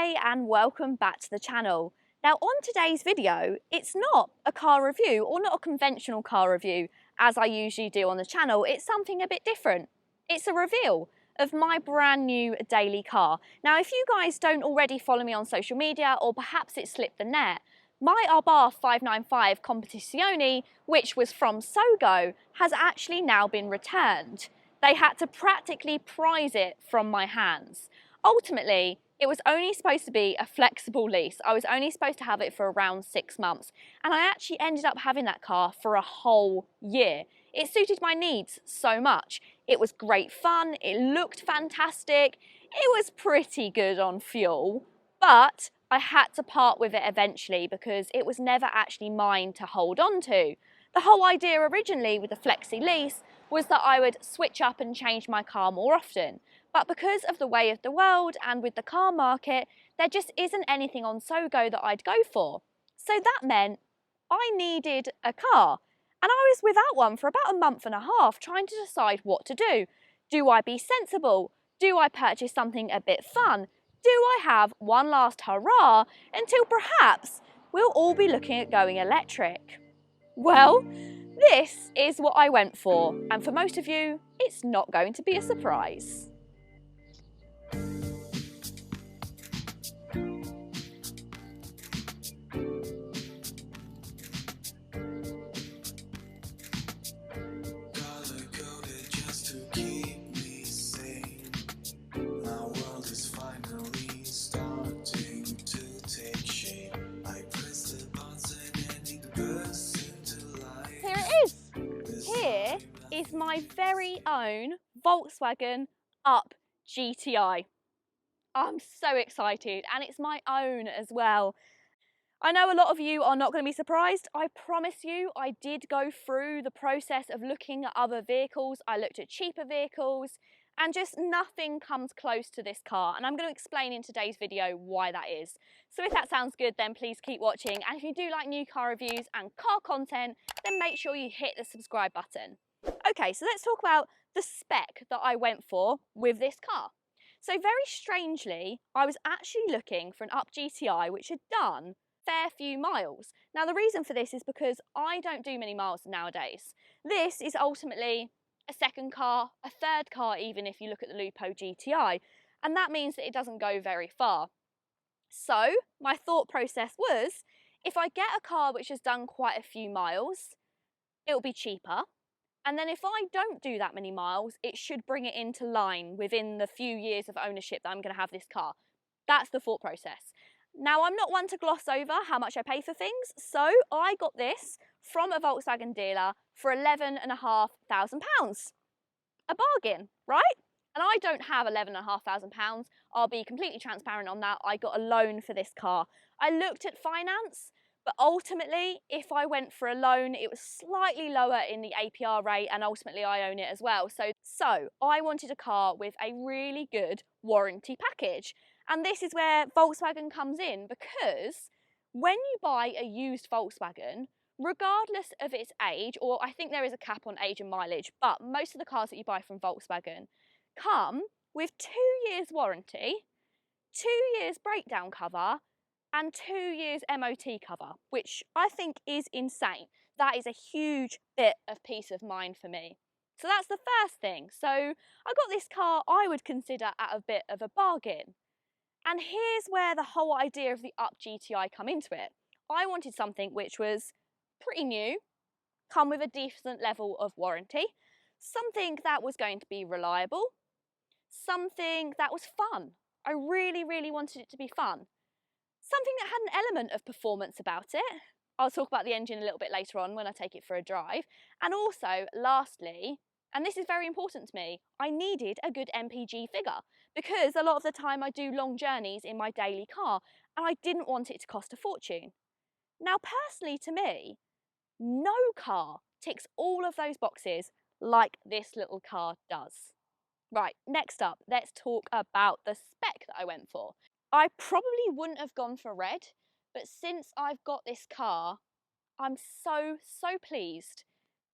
Hi and welcome back to the channel. Now on today's video, it's not a car review or not a conventional car review as I usually do on the channel. It's something a bit different. It's a reveal of my brand new daily car. Now if you guys don't already follow me on social media, or perhaps it slipped the net, my Abarth 595 Competizione, which was from Sogo, has actually now been returned. They had to practically prize it from my hands. Ultimately, it was only supposed to be a flexible lease. I was only supposed to have it for around 6 months, and I actually ended up having that car for a whole year. It suited my needs so much. It was great fun, it looked fantastic, it was pretty good on fuel, but I had to part with it eventually because it was never actually mine to hold on to. The whole idea originally with the flexi lease was that I would switch up and change my car more often. But because of the way of the world and with the car market, there just isn't anything on Sogo that I'd go for. So that meant I needed a car. And I was without one for about a month and a half trying to decide what to do. Do I be sensible? Do I purchase something a bit fun? Do I have one last hurrah until perhaps we'll all be looking at going electric? Well, this is what I went for. And for most of you, it's not going to be a surprise. Here is my very own Volkswagen Up GTI. I'm so excited, and it's my own as well. I know a lot of you are not going to be surprised. I promise you, I did go through the process of looking at other vehicles. I looked at cheaper vehicles, and just nothing comes close to this car. And I'm going to explain in today's video why that is. So if that sounds good, then please keep watching. And if you do like new car reviews and car content, then make sure you hit the subscribe button. Okay, so let's talk about the spec that I went for with this car. So very strangely, I was actually looking for an Up GTI which had done fair few miles. Now the reason for this is because I don't do many miles nowadays. This is ultimately a second car, a third car even if you look at the Lupo GTI, and that means that it doesn't go very far. So my thought process was, if I get a car which has done quite a few miles, it'll be cheaper. And then if I don't do that many miles, it should bring it into line within the few years of ownership that I'm going to have this car. That's the thought process. Now, I'm not one to gloss over how much I pay for things, so I got this from a Volkswagen dealer for £11,500. A bargain, right? And I don't have £11,500. I'll be completely transparent on that. I got a loan for this car. I looked at finance, but ultimately, if I went for a loan, it was slightly lower in the APR rate, and ultimately I own it as well. So I wanted a car with a really good warranty package. And this is where Volkswagen comes in, because when you buy a used Volkswagen, regardless of its age, or I think there is a cap on age and mileage, but most of the cars that you buy from Volkswagen come with 2 years warranty, 2 years breakdown cover, and 2 years MOT cover, which I think is insane. That is a huge bit of peace of mind for me. So that's the first thing. So I got this car I would consider at a bit of a bargain. And here's where the whole idea of the Up GTI come into it. I wanted something which was pretty new, come with a decent level of warranty, something that was going to be reliable, something that was fun. I really, really wanted it to be fun. Something that had an element of performance about it. I'll talk about the engine a little bit later on when I take it for a drive. And also, lastly, and this is very important to me, I needed a good MPG figure, because a lot of the time I do long journeys in my daily car and I didn't want it to cost a fortune. Now, personally to me, no car ticks all of those boxes like this little car does. Right, next up, let's talk about the spec that I went for. I probably wouldn't have gone for red, but since I've got this car, I'm so pleased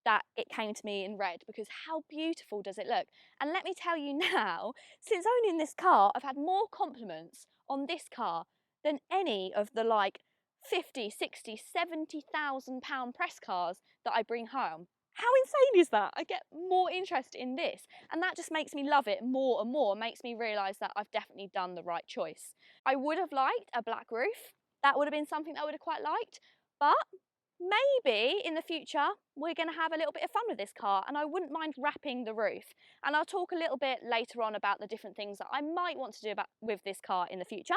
that it came to me in red, because how beautiful does it look? And let me tell you now, since owning this car, I've had more compliments on this car than any of the like 50, 60, 70,000 pound press cars that I bring home. How insane is that? I get more interest in this, and that just makes me love it more and more, makes me realise that I've definitely done the right choice. I would have liked a black roof. That would have been something that I would have quite liked, but maybe in the future we're going to have a little bit of fun with this car, and I wouldn't mind wrapping the roof. And I'll talk a little bit later on about the different things that I might want to do with this car in the future.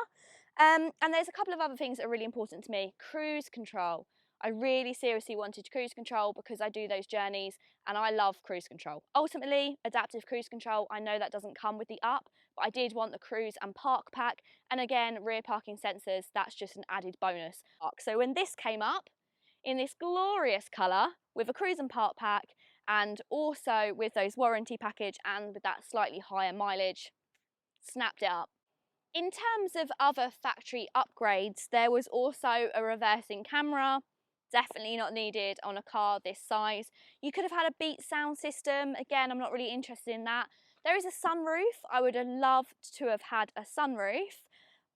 And there's a couple of other things that are really important to me. Cruise control. I really seriously wanted cruise control because I do those journeys and I love cruise control. Ultimately, adaptive cruise control, I know that doesn't come with the Up, but I did want the cruise and park pack. And again, rear parking sensors, that's just an added bonus. So when this came up in this glorious colour with a cruise and park pack, and also with those warranty package and with that slightly higher mileage, snapped it up. In terms of other factory upgrades, there was also a reversing camera. Definitely not needed on a car this size. You could have had a Beat sound system. Again, I'm not really interested in that. There is a sunroof. I would have loved to have had a sunroof,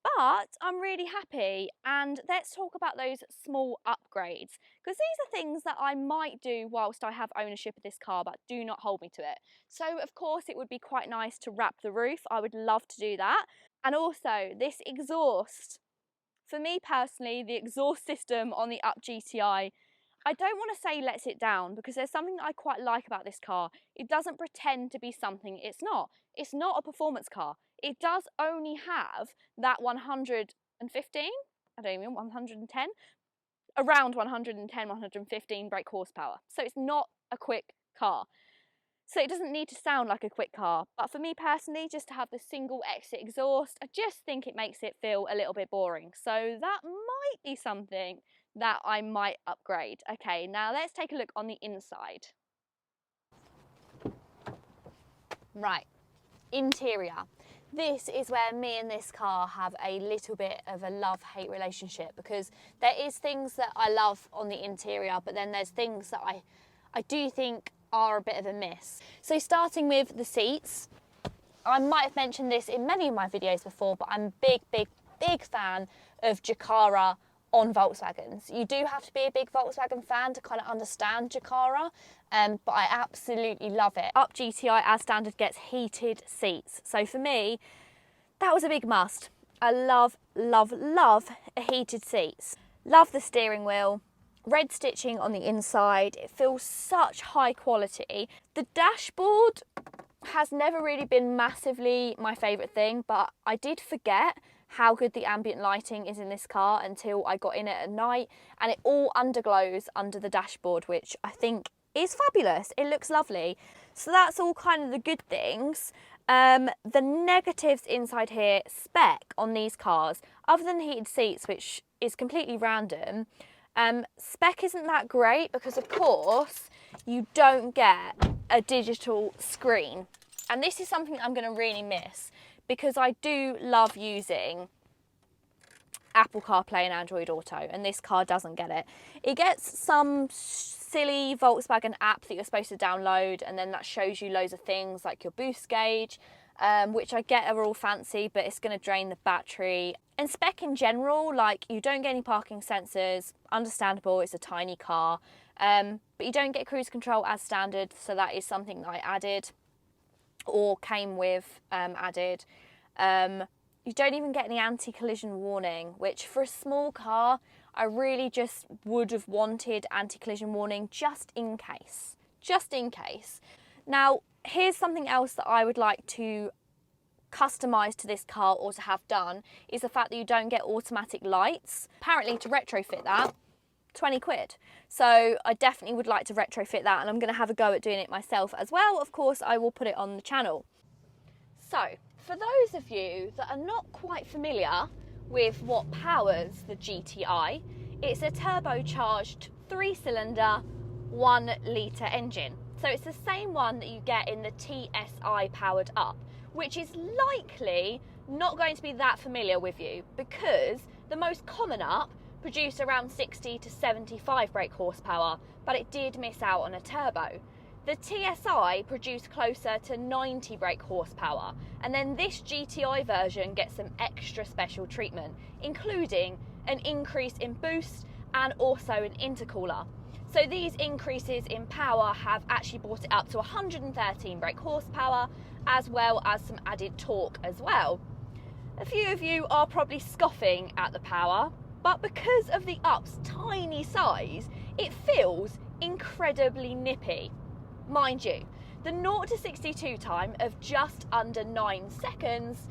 but I'm really happy. And let's talk about those small upgrades, because these are things that I might do whilst I have ownership of this car, but do not hold me to it. So of course it would be quite nice to wrap the roof. I would love to do that. And also this exhaust. For me personally, the exhaust system on the Up GTI, I don't want to say lets it down, because there's something that I quite like about this car. It doesn't pretend to be something it's not. It's not a performance car. It does only have that 115, I don't even, 110, around 110, 115 brake horsepower. So it's not a quick car. So it doesn't need to sound like a quick car, but for me personally, just to have the single exit exhaust, I just think it makes it feel a little bit boring. So that might be something that I might upgrade. Okay, now let's take a look on the inside. Right, interior. This is where me and this car have a little bit of a love-hate relationship, because there is things that I love on the interior, but then there's things that I do think are a bit of a miss. So starting with the seats, I might have mentioned this in many of my videos before, but I'm a big fan of Jaccara on Volkswagens. You do have to be a big Volkswagen fan to kind of understand Jaccara, but I absolutely love it. Up GTI as standard gets heated seats. So for me, that was a big must. I love heated seats. Love the steering wheel. Red stitching on the inside, it feels such high quality. The dashboard has never really been massively my favourite thing, but I did forget how good the ambient lighting is in this car until I got in it at night, and it all underglows under the dashboard, which I think is fabulous. It looks lovely. So that's all kind of the good things. The negatives inside here, spec on these cars, other than heated seats, which is completely random, spec isn't that great because of course you don't get a digital screen, and this is something I'm going to really miss, because I do love using Apple CarPlay and Android Auto, and this car doesn't get it. It gets some silly Volkswagen app that you're supposed to download, and then that shows you loads of things like your boost gauge, which I get are all fancy, but it's going to drain the battery. And spec in general, like, you don't get any parking sensors, understandable, it's a tiny car, but you don't get cruise control as standard, so that is something that I added, or came with added. You don't even get any anti-collision warning, which for a small car, I really just would have wanted anti-collision warning just in case. Just in case. Now, here's something else that I would like to customise to this car, or to have done, is the fact that you don't get automatic lights. Apparently to retrofit that, 20 quid. So I definitely would like to retrofit that, and I'm going to have a go at doing it myself as well. Of course, I will put it on the channel. So for those of you that are not quite familiar with what powers the GTI, it's a turbocharged 3-cylinder 1-litre engine. So it's the same one that you get in the TSI powered Up, which is likely not going to be that familiar with you, because the most common Up produced around 60 to 75 brake horsepower, but it did miss out on a turbo. The TSI produced closer to 90 brake horsepower, and then this GTI version gets some extra special treatment, including an increase in boost and also an intercooler. So these increases in power have actually brought it up to 113 brake horsepower, as well as some added torque as well. A few of you are probably scoffing at the power, but because of the Up's tiny size, it feels incredibly nippy. Mind you, the 0 to 62 time of just under 9 seconds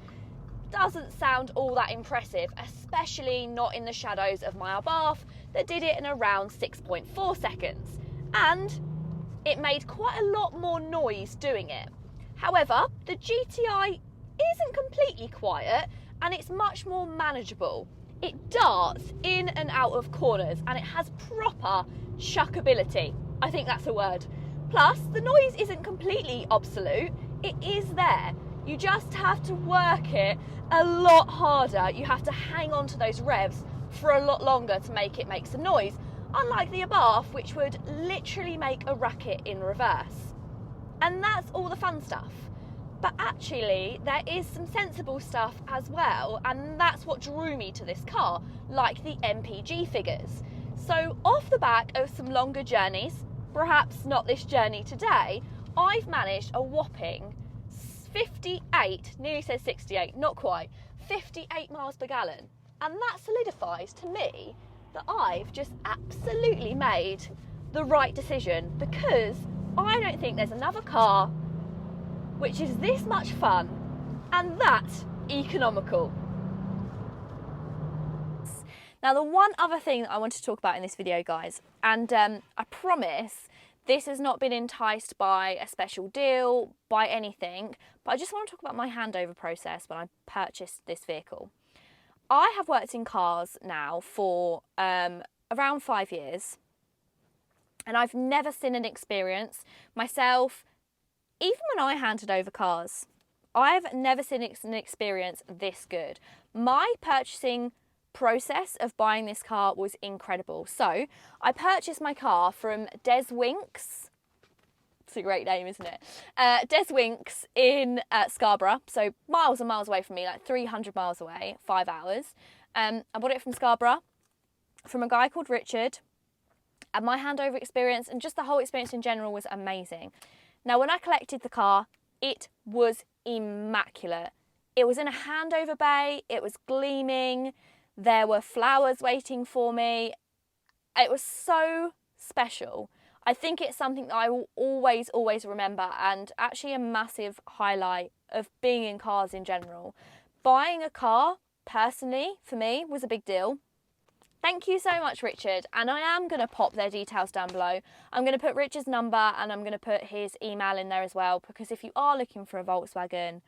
doesn't sound all that impressive, especially not in the shadows of my Abarth that did it in around 6.4 seconds. And it made quite a lot more noise doing it. However, the GTI isn't completely quiet and it's much more manageable. It darts in and out of corners and it has proper shuckability. I think that's a word. Plus, the noise isn't completely obsolete, it is there. You just have to work it a lot harder. You have to hang on to those revs for a lot longer to make it make some noise, unlike the Abarth, which would literally make a racket in reverse. And that's all the fun stuff. But actually, there is some sensible stuff as well, and that's what drew me to this car, like the MPG figures. So off the back of some longer journeys, perhaps not this journey today, I've managed a whopping 58, nearly says 68, not quite, 58 miles per gallon. And that solidifies to me that I've just absolutely made the right decision, because I don't think there's another car which is this much fun and that economical. Now, the one other thing that I want to talk about in this video, guys, and I promise this has not been enticed by a special deal, by anything, but I just want to talk about my handover process when I purchased this vehicle. I have worked in cars now for around 5 years, and I've never seen an experience myself, even when I handed over cars, I've never seen an experience this good. My purchasing process of buying this car was incredible. So I purchased my car from Des Winks. It's a great name, isn't it? Des Winks in Scarborough, so miles and miles away from me, like 300 miles away, 5 hours. I bought it from Scarborough, from a guy called Richard, and my handover experience and just the whole experience in general was amazing. Now, when I collected the car, it was immaculate. It was in a handover bay, it was gleaming, there were flowers waiting for me. It was so special. I think it's something that I will always, always remember, and actually a massive highlight of being in cars in general. Buying a car, personally, for me, was a big deal. Thank you so much, Richard, and I am going to pop their details down below. I'm going to put Richard's number and I'm going to put his email in there as well, because if you are looking for a Volkswagen,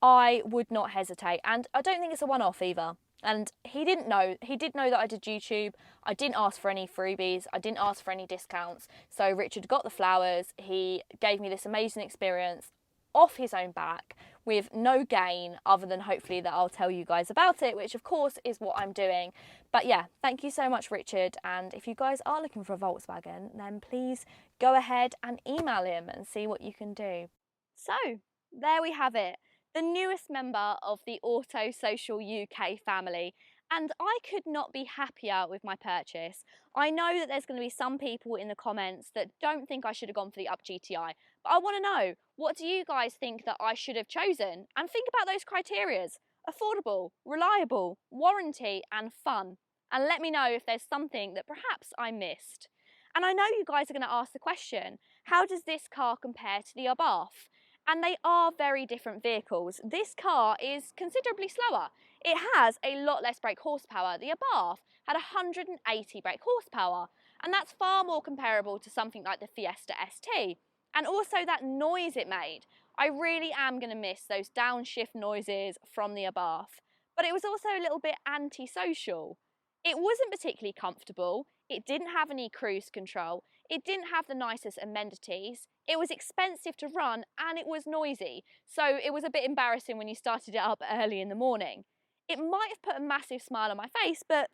I would not hesitate, and I don't think it's a one-off either. And he did know that I did YouTube. I didn't ask for any freebies, I didn't ask for any discounts, so Richard got the flowers. He gave me this amazing experience off his own back with no gain other than hopefully that I'll tell you guys about it, which of course is what I'm doing. But yeah, thank you so much, Richard, and if you guys are looking for a Volkswagen, then please go ahead and email him and see what you can do. So there we have it, the newest member of the Auto Social UK family, and I could not be happier with my purchase. I know that there's going to be some people in the comments that don't think I should have gone for the Up GTI, but I want to know, what do you guys think that I should have chosen? And think about those criterias: affordable, reliable, warranty and fun. And let me know if there's something that perhaps I missed. And I know you guys are going to ask the question, how does this car compare to the Abarth? And they are very different vehicles. This car is considerably slower. It has a lot less brake horsepower. The Abarth had 180 brake horsepower, and that's far more comparable to something like the Fiesta ST. And also that noise it made. I really am going to miss those downshift noises from the Abarth. But it was also a little bit antisocial. It wasn't particularly comfortable. It didn't have any cruise control. It didn't have the nicest amenities. It was expensive to run and it was noisy. So it was a bit embarrassing when you started it up early in the morning. It might have put a massive smile on my face, but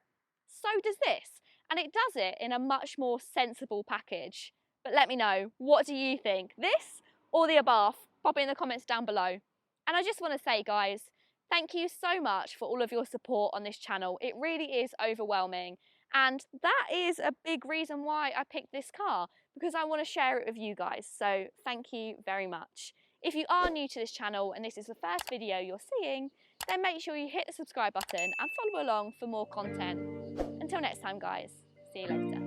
So does this, and it does it in a much more sensible package. But let me know, what do you think? This or the above? Pop it in the comments down below. And I just want to say, guys, thank you so much for all of your support on this channel. It really is overwhelming. And that is a big reason why I picked this car, because I want to share it with you guys. So thank you very much. If you are new to this channel and this is the first video you're seeing, then make sure you hit the subscribe button and follow along for more content. Until next time, guys, see you later.